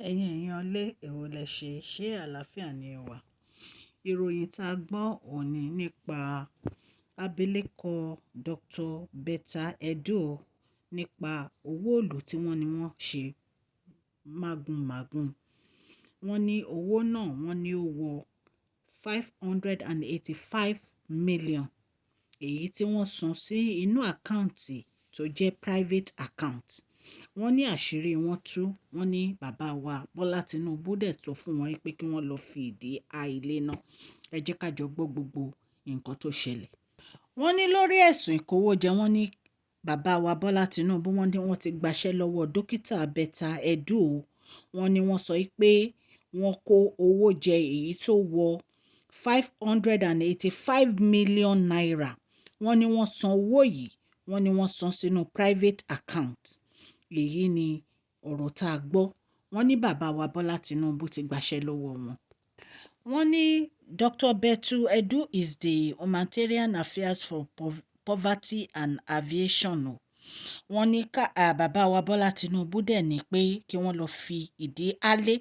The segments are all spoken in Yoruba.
Ẹ̀yin èèyàn lé èwo lẹ ṣé àlàáfíà ni ẹ wà? Ìròyìn tá a gbọ́ òní nípa abilékọ Dr. Betta Edu nípa owó ìlú tí wọ́n ní wọ́n ṣe mágùnmágùn. Wọ́n ní owó náà wọ́n ní ó wọ 585 million, èyí tí wọ́n san sí inú àkáǹtì tó jẹ́ private account. Wọ́n ní àṣírí wọn tú. Wọ́n ní bàbá wa Bọ́lá Tinubu dẹ̀ sọ fún wọn pé kí wọ́n lọ fi ìdí a ilé náà. Ẹ jẹ́ ká jọ gbọ́ gbogbo nǹkan tó ṣẹlẹ̀. Wọ́n ní lórí ẹ̀sùn ìkówójẹ, wọ́n ní bàbá wa Bọ́lá Tinubu wọ́n ní wọ́n ti gbaṣẹ́ lọ́wọ́ dókítà Betta Edu. Wọ́n ní wọ́n sọ pé wọ́n kó owó jẹ èyí tó wọ 585 million naira. Wọ́n ní wọ́n san owó yìí, wọ́n ní wọ́n san sínú private account. Èyí ni ọ̀rọ̀ tá a gbọ́. Wọ́n ní bàbá wa Bọ́lá Tinubu ti gbaṣẹ́ lọ́wọ́ wọn. Wọ́n ní Dr. Betta Edu is the humanitarian affairs for poverty and aviation. Wọ́n ní bàbá wa Bọ́lá Tinubu dẹ̀ ní pé kí wọ́n lọ fi ìdí álé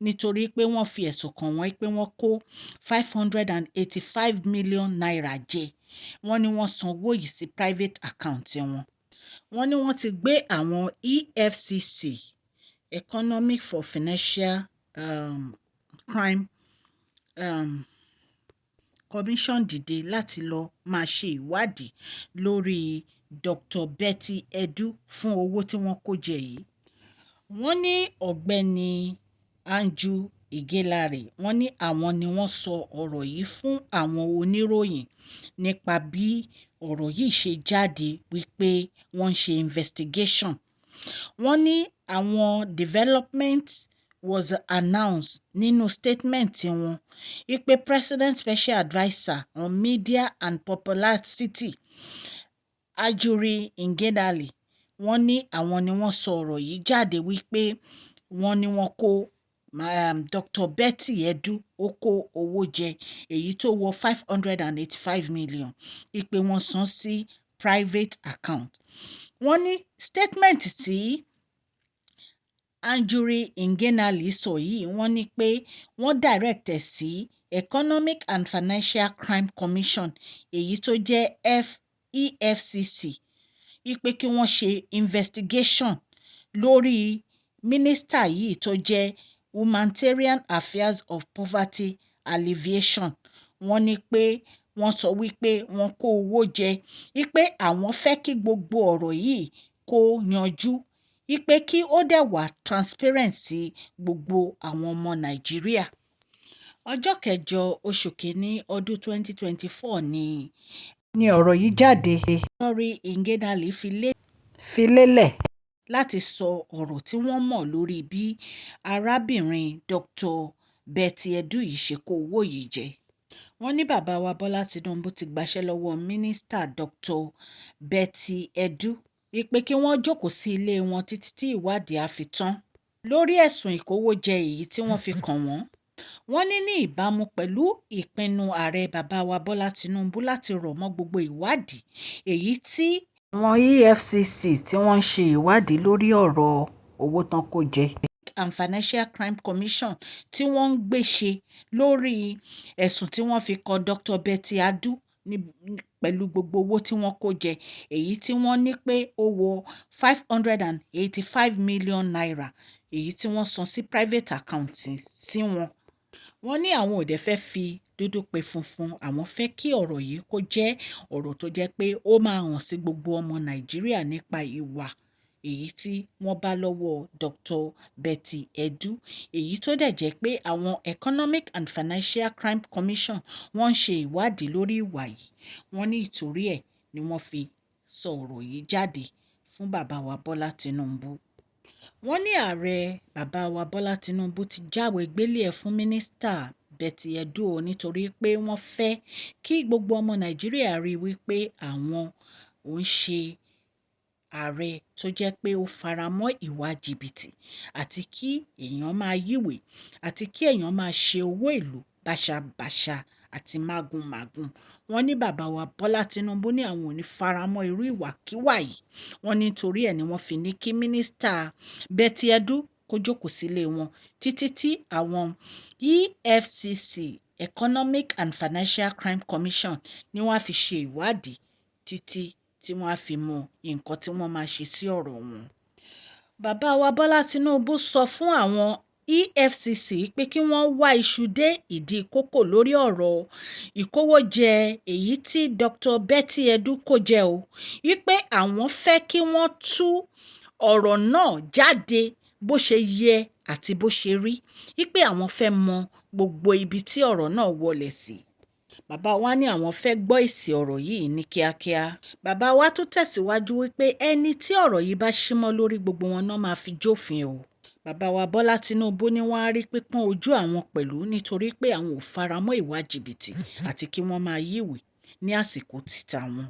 nítorí pé wọ́n fi ẹ̀sùn kàn wọ́n pé wọ́n kó 585 million naira jẹ. Wọ́n ní wọ́n san owó yìí sí private account wọn. Wọ́n ní wọ́n ti gbé àwọn EFCC, Economic for Financial Crime Commission, dìde láti lọ máa ṣe ìwádìí lórí Dr. Betta Edu fún owó tí wọ́n kó jẹ yìí. Wọ́n ní ọ̀gbẹ́ni Anju Igelare, wọ́n ní àwọn ni wọ́n sọ ọ̀rọ̀ yìí fún àwọn oníròyìn nípa bí ọ̀rọ̀ yìí ṣe jáde wípé wọ́n ń ṣe investigation. Wọ́n ní àwọn development was announced nínú statement wọn wípé President Special Adviser on Media and Publicity Ajuri Ngelale, wọ́n ní àwọn ni wọ́n sọ ọ̀rọ̀ yìí jáde wípé wọ́n ní wọ́n kó Dr. Betta Edu ó kó owó jẹ èyí tó wọ 585 million, wípé wọ́n san sí private account. Wọ́n ní statement tí Anjuri Ngelale sọ yìí, wọ́n ní pé wọ́n direct sí Economic and Financial Crime Commission, èyí tó jẹ́ EFCC, wípé kí wọ́n ṣe investigation lórí mínísítà yìí tó jẹ́ Humanitarian Affairs of Poverty Alleviation. Wọ́n ní pé wọ́n sọ wípé wọ́n kó owó jẹ, wípé àwọn fẹ́ kí gbogbo ọ̀rọ̀ yìí kó yanjú, wípé kí ó dẹ̀ wà transparent sí gbogbo àwọn ọmọ Nàìjíríà. Ọjọ́ 8 oṣù kìíní ọdún 2024 ni ọ̀rọ̀ yìí jáde. Lórí Ngelale fi lélẹ̀ láti sọ ọ̀rọ̀ tí wọ́n mọ̀ lórí bí arábìnrin Dr. Betta Edu yìí ṣe kó owó yìí jẹ. Wọ́n ní bàbá wa Bọ́lá Tinubu ti gbaṣẹ́ lọ́wọ́ mínísítà Dr. Betta Edu wípé kí wọ́n jókòó sí ilé wọn títí tí ìwádìí á fi tán lórí ẹ̀sùn ìkówójẹ èyí tí wọ́n fi kàn wọ́n. Wọ́n ní ìbámu pẹ̀lú ìpinnu ààrẹ bàbá wa Bọ́lá Tinubu láti rọ̀ mọ́ gbogbo ìwádìí èyí tí àwọn EFCC tí wọ́n ń ṣe ìwádìí lórí ọ̀rọ̀ owó tán kó jẹ and Financial Crime Commission tí wọ́n ń gbé ṣe lórí ẹ̀sùn tí wọ́n fi kan Dr. Betta Edu pẹ̀lú gbogbo owó tí wọ́n kó jẹ èyí tí wọ́n ní pé ó wọ 585 million naira, èyí tí wọ́n san sí private account sí wọn. Wọ́n ní àwọn ò dẹ̀ fẹ́ fi dúdú pe funfun, àwọn fẹ́ kí ọ̀rọ̀ yìí kó jẹ́ ọ̀rọ̀ tó jẹ́ pé ó máa hàn sí gbogbo ọmọ Nàìjíríà nípa ìwà èyí tí wọ́n bá lọ́wọ́ Dr. Betta Edu, èyí tó dẹ̀ jẹ́ pé àwọn Economic and Financial Crime Commission wọ́n ń ṣe ìwádìí lórí ìwà yìí. Wọ́n ní ìtorí ẹ̀ ni wọ́n fi sọ ọ̀rọ̀ yìí jáde fún bàbá wa Bọ́lá Tinubu. Wọ́n ní ààrẹ bàbá wa Bọ́lá Tinubu ti jáwèé gbélé ẹ̀ fún mínísítà Betta Edu nítorí pé wọ́n fẹ́ kí gbogbo ọmọ Nàìjíríà rí wípé àwọn ò ń ṣe ààrẹ tó jẹ́ pé ó faramọ́ ìwà jìbìtì àti kí èèyàn máa yíwèé àti kí èèyàn máa ṣe owó ìlú báṣabàṣa àti mágùnmágùn. Wọ́n ní bàbá wa Bọ́lá Tinubu ní àwọn ò ní faramọ́ irú ìwàkiwà yìí. Wọ́n ní torí ẹ̀ ni wọ́n fi ní kí mínísítà Betta Edu kó jókòó sílé wọn títí tí àwọn EFCC Economic and Financial Crime Commission ni wọ́n á fi ṣe ìwádìí títí tí wọ́n á fi mọ nǹkan tí wọ́n máa ṣe sí ọ̀rọ̀ wọn. Bàbá wa Bọ́lá Tinubu sọ fún àwọn EFCC pé kí wọ́n wá iṣu dé ìdí kókò lórí ọ̀rọ̀ ìkówójẹ èyí tí Dr. Betta Edu kó jẹ o, wípé àwọn fẹ́ kí wọ́n tú ọ̀rọ̀ náà jáde bó ṣe yẹ àti bó ṣe rí, wípé àwọn fẹ́ mọ gbogbo ibi tí ọ̀rọ̀ náà wọlé sí. Bàbá wa ní àwọn fẹ́ gbọ́ èsì ọ̀rọ̀ yìí ní kíákíá. Bàbá wa tún tẹ̀síwájú wípé ẹni tí ọ̀rọ̀ yìí bá símọ́ lórí gbogbo wọn náà máa fi jófin o. Bàbá wa Bọ́lá Tinubu ní wọ́n á rí pípọ́n ojú àwọn pẹ̀lú nítorí pé àwọn ò faramọ́ ìwà jìbìtì àti kí wọ́n máa yíwèé ní àsìkò títà wọn.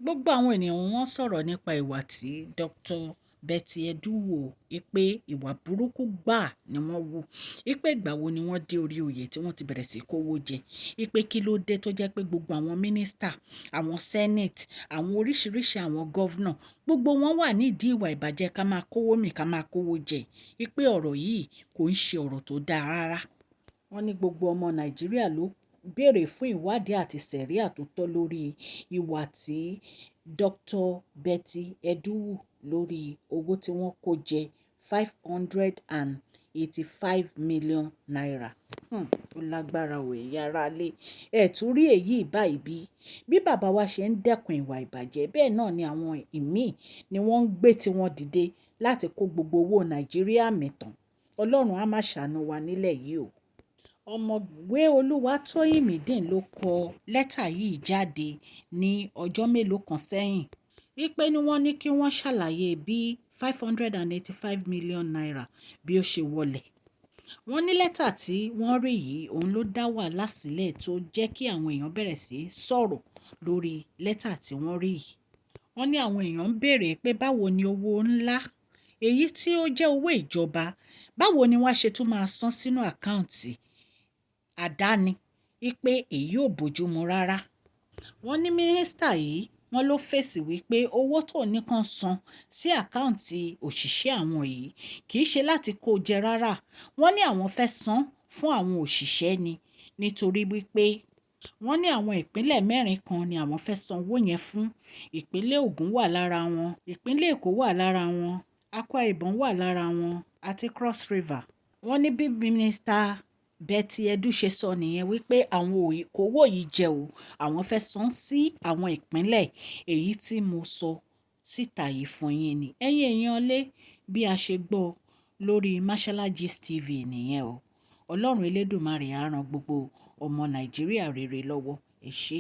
Gbogbo àwọn ènìyàn wọn sọ̀rọ̀ nípa ìwà tí Dr. Betta Edu wò, wípé ìwà burúkú gbáà ni wọ́n wù, wípé ìgbà wo ni wọ́n dé orí oyè tí wọ́n ti bẹ̀rẹ̀ sí kówó jẹ, wípé kí ló dé tó jẹ́ pé gbogbo àwọn mínísítà, àwọn senate, àwọn oríṣiríṣi àwọn gọ́vnà, gbogbo wọn wà nídìí ìwà ìbàjẹ́ ká máa kówó mì ká máa kówó jẹ, wípé ọ̀rọ̀ yìí kò ń ṣe ọ̀rọ̀ tó dáa rárá. Wọ́n ní gbogbo ọmọ Nàìjíríà ló béèrè fún ìwádìí àti sẹ̀ríà tó tọ́ lórí ìwà tí Dr. Betta Edu wù lórí owó tí wọ́n kó jẹ 585 million naira. Ó lágbára o ẹ̀yin aráalé. Ẹ tún rí èyí báyìí bí bàbá wa ṣe ń dẹ́kun ìwà ìbàjẹ́, bẹ́ẹ̀ náà ni àwọn ìmíì ni wọ́n ń gbé tiwọn dìde láti kó gbogbo owó Nàìjíríà mìtàn. Ọlọ́run á máa ṣàánú wa nílẹ̀ yìí o. Ọ̀mọ̀wé Olúwatóyìnmídìn ló kọ lẹ́tà yìí jáde ní ọjọ́ mélòó kan sẹ́yìn, wípé ni wọ́n ní kí wọ́n ṣàlàyé bí 585 million naira bí ó ṣe wọlẹ̀. Wọ́n ní lẹ́tà tí wọ́n rí yìí òun ló dá wàhálà sílẹ̀ tó jẹ́ kí àwọn èèyàn bẹ̀rẹ̀ sí sọ̀rọ̀ lórí lẹ́tà tí wọ́n rí yìí. Wọ́n ní àwọn èèyàn ń béèrè pé báwo ni owó ńlá èyí tí ó jẹ́ owó ìjọba, báwo ni wọ́n ṣe tún máa san sínú àkáǹtì àdáni, wípé èyí ò bójúmu rárá. Wọ́n ní mínísítà yìí wọ́n ló fèsì wípé owó tó nìkan san sí àkáǹtì òṣìṣẹ́ àwọn yìí kì í ṣe láti kó jẹ rárá. Wọ́n ní àwọn fẹ́ san fún àwọn òṣìṣẹ́ ni, nítorí wípé wọ́n ní àwọn ìpínlẹ̀ 4 kan ni àwọn fẹ́ san owó yẹn fún. Ìpínlẹ̀ Ògùn wà lára wọn, ìpínlẹ̀ Èkó wà lára wọn, Akwa Ibom wà lára wọn àti Cross River. Wọ́n ní bí Minister Betta Edu ṣe sọ nìyẹn, wípé àwọn òkòwò yìí jẹ́ o, àwọn fẹ́ san sí àwọn ìpínlẹ̀ èyí tí mo sọ síta yìí fún yín ni. Ẹ̀yin èèyàn lé bí a ṣe gbọ́ lórí Mashola Gist TV nìyẹn o. Ọlọ́run Elédùmarè á ran gbogbo ọmọ Nàìjíríà rere lọ́wọ́. Ẹ ṣé.